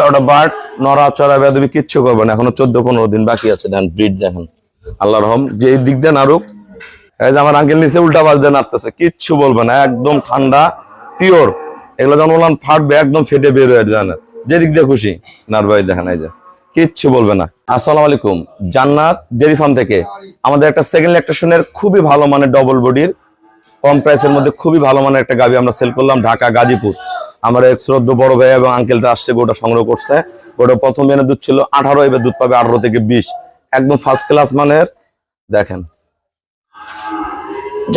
ওটা বাট নড়াচড়া বেদবি কিচ্ছু করবে না, এখনো 14-15 দিন বাকি আছে। দেন ব্রিড দেখেন, আল্লাহর রহম। যে দিক দিয়ে নাড়ুক, এই যে আমার আঙ্কেল নিচে উল্টা বাজ দিয়ে নাড়তেছে, কিচ্ছু বলবে না, একদম ঠান্ডা পিওর। এগুলো যখন বললাম ফাটবে একদম ফেটে বের হয়ে যায় না, যে দিক দিয়ে খুশি নাড়বাই দেখেন, এই যে কিচ্ছু বলবে না। আসসালামু আলাইকুম, জান্নাত ডেয়ারি ফার্ম থেকে আমাদের একটা সেকেন্ড ল্যাকটেশনের খুবই ভালো মানের ডবল বডির কম প্রাইসের মধ্যে খুবই ভালো মানের একটা গাভী আমরা সেল করলাম ঢাকা গাজীপুর। আমার এক শ্রদ্ধ বড় ভাই এবং আঙ্কেলটা আসছে, গোটা সংগ্রহ করছে। গোটা প্রথম এনে দুধ ছিল 18, এবার দুধ পাবে 18 থেকে 20, একদম ফার্স্ট ক্লাস মানের। দেখেন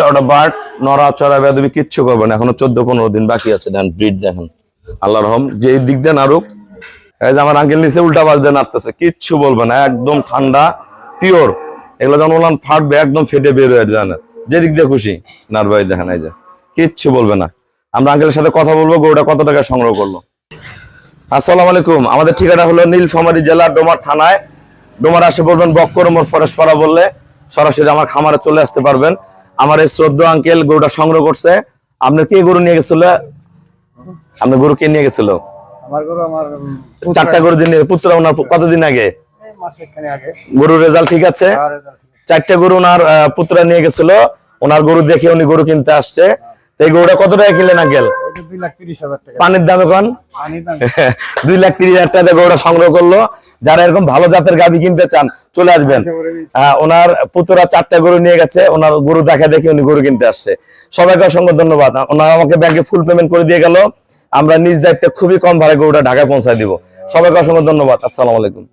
ওটা বাট নড়াচড়া বেদবি কিচ্ছু করবে না, এখনো 14-15 দিন বাকি আছে। দেন ব্রিড দেখেন, আল্লাহর রহম। যে দিক দিয়ে নাড়ুক, এই যে আমার আঙ্কেল নিচে উল্টা বাজ দিয়ে নাড়তেছে, কিচ্ছু বলবে না, একদম ঠান্ডা পিওর। এগুলো যখন বললাম ফাটবে একদম ফেটে বের হয়ে যায় না, যে দিক দিয়ে খুশি নাড়বাই দেখেন, এই যে কিচ্ছু বলবে না। আমরা আঙ্কেলের সাথে কথা বলবো গরুটা কত টাকা সংগ্রহ করলো। আসসালামু আলাইকুম, আমাদের ঠিকানা হলো নীলফামারী জেলা ডোমার থানায়। ডোমার আসে বলবেন বক্কর মোড় ফরেশপাড়া বললে সরাসরি আমার খামারে চলে আসতে পারবেন। আমার এই শ্রদ্ধ আঙ্কেল গরুটা সংগ্রহ করছে। আপনি কে গরু নিয়ে গেছিল? আপনি গরু কে নিয়ে গেছিল? আমার গরু আমার চারটা গরু নিয়ে পুত্র ওনার কতদিন আগে? গরুর রেজাল্ট ঠিক আছে? চারটা গরু ওনার পুত্র নিয়ে গেছিল, ওনার গরু দেখে উনি গরু কিনতে আসছে। এই গরুটা কত টাকা কিনলেন আঙ্কেল? 2,30,000 টাকা। পানির দাম এখন 2,30,000 টাকা গরুটা সংগ্রহ করলো। যারা এরকম ভালো জাতের গাভী কিনতে চান চলে আসবেন। ওনার পুত্ররা 4টা গরু নিয়ে গেছে, ওনার গরু দেখা দেখে উনি গরু কিনতে আসছে। সবাইকে অসংখ্য ধন্যবাদ। ওনারা আমাকে ব্যাংকে ফুল পেমেন্ট করে দিয়ে গেল। আমরা নিজ দায়িত্বে খুবই কম ভাড়ায় গরুটা ঢাকায় পৌঁছায় দিব। সবাইকে অসংখ্য ধন্যবাদ। আসসালামু আলাইকুম।